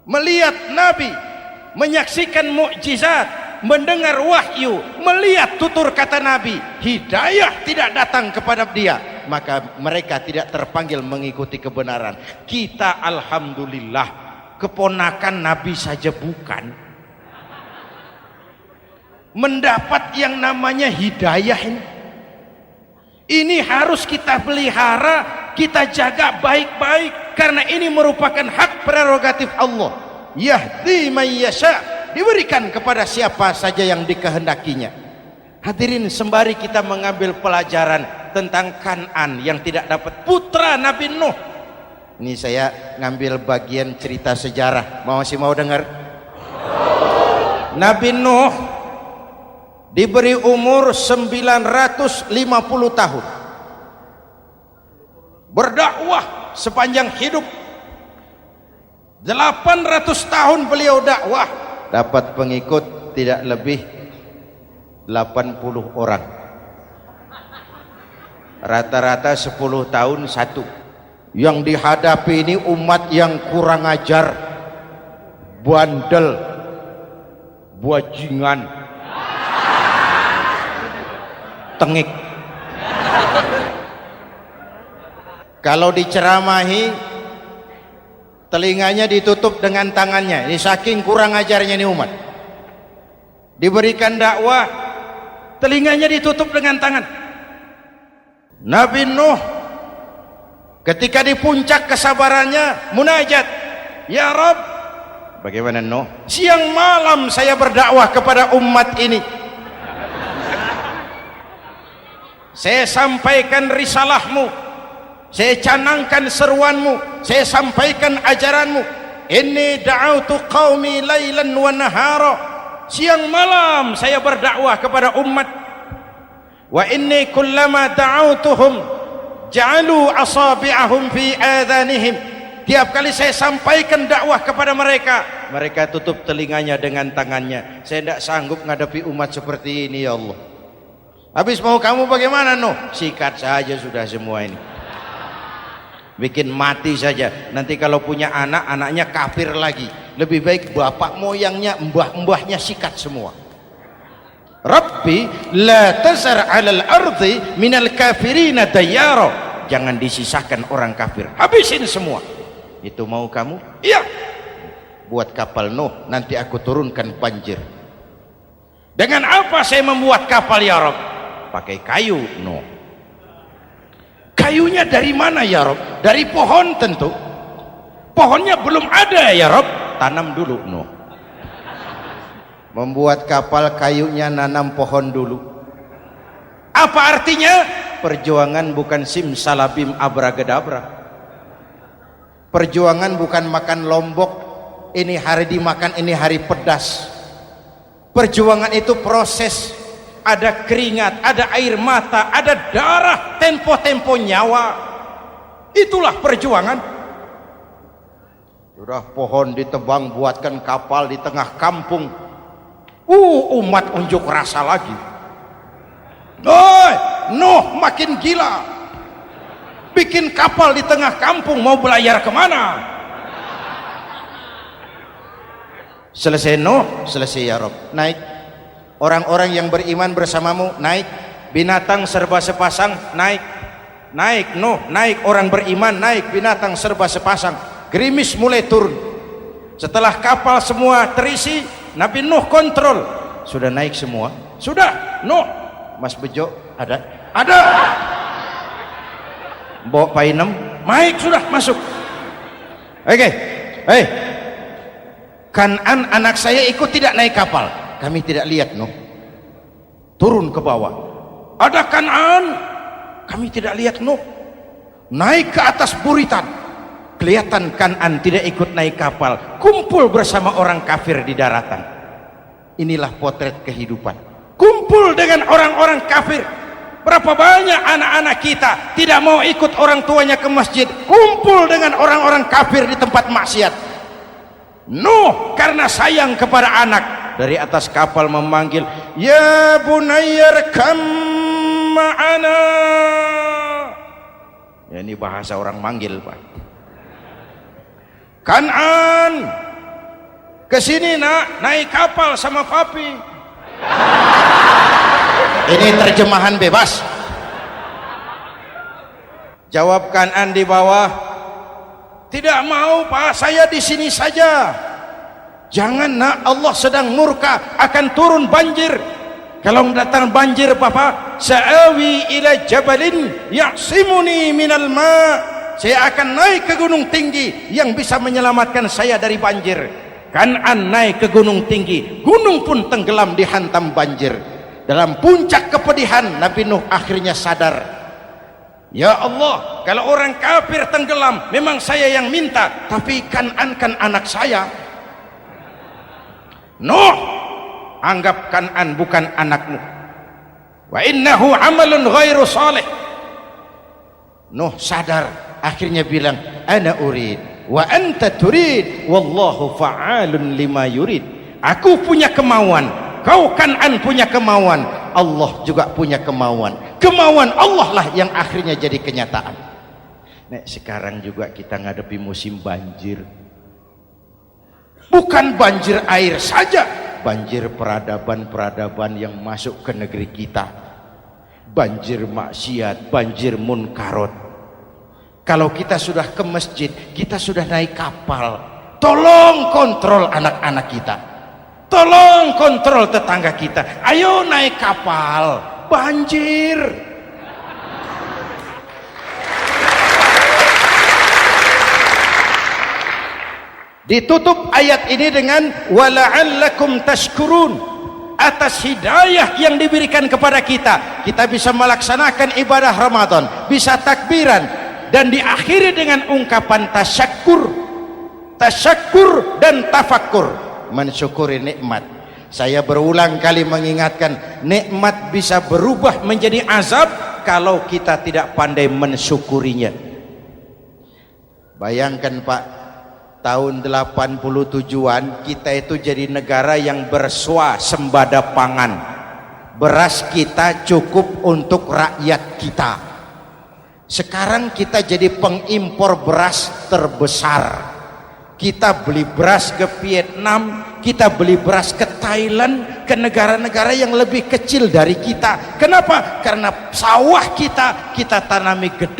melihat Nabi, menyaksikan mukjizat, mendengar wahyu, melihat tutur kata Nabi, hidayah tidak datang kepada dia, maka mereka tidak terpanggil mengikuti kebenaran. Kita alhamdulillah keponakan Nabi saja bukan, mendapat yang namanya hidayah ini harus kita pelihara, kita jaga baik-baik, karena ini merupakan hak prerogatif Allah. Yahdi man yasha, diberikan kepada siapa saja yang dikehendakinya. Hadirin, sembari kita mengambil pelajaran tentang Kan'an yang tidak dapat, putra Nabi Nuh. Ini saya ngambil bagian cerita sejarah, masih mau dengar? Nabi Nuh diberi umur 950 tahun, berdakwah sepanjang hidup. 800 tahun beliau dakwah, dapat pengikut tidak lebih 80 orang, rata-rata 10 tahun satu. Yang dihadapi ini umat yang kurang ajar, bandel, bajingan, tengik. Kalau diceramahi, telinganya ditutup dengan tangannya. Ini saking kurang ajarnya ini umat. Diberikan dakwah, telinganya ditutup dengan tangan. Nabi Nuh ketika di puncak kesabarannya munajat, ya Rabb, bagaimana Nuh? Siang malam saya berdakwah kepada umat ini, saya sampaikan risalahmu, saya canangkan seruanmu, saya sampaikan ajaranmu. Inni da'autu qaumi lailan wa nahara, siang malam saya berdakwah kepada umat. Wa inni kullama da'autuhum ja'alu asabi'ahum fi adhanihim, tiap kali saya sampaikan dakwah kepada mereka, mereka tutup telinganya dengan tangannya. Saya tidak sanggup menghadapi umat seperti ini, ya Allah. Habis mau kamu bagaimana Nuh? Sikat saja sudah semua ini, bikin mati saja. Nanti kalau punya anak, anaknya kafir lagi, lebih baik bapak moyangnya, mbah-mbahnya sikat semua. Rabbi la tazar 'alal ardi minal kafirina dayyara, jangan disisakan orang kafir, habisin semua. Itu mau kamu? Iya. Buat kapal Nuh, nanti aku turunkan banjir. Dengan apa saya membuat kapal ya Rabb? Pakai kayu Nuh. Kayunya dari mana ya Rabb? Dari pohon tentu. Pohonnya belum ada ya Rabb, tanam dulu Nuh. Membuat kapal kayunya nanam pohon dulu. Apa artinya? Perjuangan bukan simsalabim abragedabra. Perjuangan bukan makan lombok, ini hari dimakan, ini hari pedas. Perjuangan itu proses, ada keringat, ada air mata, ada darah, tempo-tempo nyawa. Itulah perjuangan. Sudah pohon ditebang, buatkan kapal di tengah kampung. Umat unjuk rasa lagi. Nuh makin gila, bikin kapal di tengah kampung, mau belayar kemana? Selesai Nuh, selesai ya Rabb, naik. Orang-orang yang beriman bersamamu naik, binatang serba sepasang naik. Naik Nuh, naik orang beriman, naik binatang serba sepasang. Gerimis mulai turun. Setelah kapal semua terisi, Nabi Nuh kontrol, sudah naik semua? Sudah. Nuh, Mas Bejo ada? Ada. Mbok Painem, naik sudah, masuk. Oke. Hei, Kan'an anak saya ikut tidak naik kapal. Kami tidak lihat Nuh. Turun ke bawah. Ada Kan'an, kami tidak lihat Nuh. Naik ke atas buritan. Kelihatan Kan'an tidak ikut naik kapal, kumpul bersama orang kafir di daratan. Inilah potret kehidupan, kumpul dengan orang-orang kafir. Berapa banyak anak-anak kita tidak mau ikut orang tuanya ke masjid, kumpul dengan orang-orang kafir di tempat maksiat. Nuh karena sayang kepada anak, dari atas kapal memanggil, ya bunayyarkam ma'ana. Ya, ini bahasa orang manggil Pak. Kan'an, Kesini nak, naik kapal sama papi. Ini terjemahan bebas. Jawab Kan'an di bawah, tidak mau Pak, saya di sini saja. Jangan nak, Allah sedang murka, akan turun banjir. Kalau datang banjir Bapak, sa'awi ila jabalin ya'simuni minal ma'. Saya akan naik ke gunung tinggi yang bisa menyelamatkan saya dari banjir. Kan'an naik ke gunung tinggi, gunung pun tenggelam dihantam banjir. Dalam puncak kepedihan, Nabi Nuh akhirnya sadar, ya Allah, kalau orang kafir tenggelam memang saya yang minta, tapi Kan'an kan anak saya. Nuh, anggap Kan'an bukan anakmu. Wa innahu amalun ghairu salih. Nuh sadar, akhirnya bilang, ana urid wa anta turid wallahu fa'alun lima yurid. Aku punya kemauan, kau Kan'an punya kemauan, Allah juga punya kemauan. Kemauan Allah lah yang akhirnya jadi kenyataan. Nek sekarang juga kita ngadepi musim banjir. Bukan banjir air saja, banjir peradaban-peradaban yang masuk ke negeri kita. Banjir maksiat, banjir munkarot. Kalau kita sudah ke masjid, kita sudah naik kapal, tolong kontrol anak-anak kita, tolong kontrol tetangga kita. Ayo naik kapal, banjir. Ditutup ayat ini dengan wala'allakum tashkurun. Atas hidayah yang diberikan kepada kita, kita bisa melaksanakan ibadah Ramadan, bisa takbiran, dan diakhiri dengan ungkapan tasyakkur dan tafakkur, mensyukuri nikmat. Saya berulang kali mengingatkan, nikmat bisa berubah menjadi azab kalau kita tidak pandai mensyukurinya. Bayangkan Pak, tahun 87-an kita itu jadi negara yang berswasembada pangan. Beras kita cukup untuk rakyat kita. Sekarang kita jadi pengimpor beras terbesar. Kita beli beras ke Vietnam, kita beli beras ke Thailand, ke negara-negara yang lebih kecil dari kita. Kenapa? Karena sawah kita tanami gedung.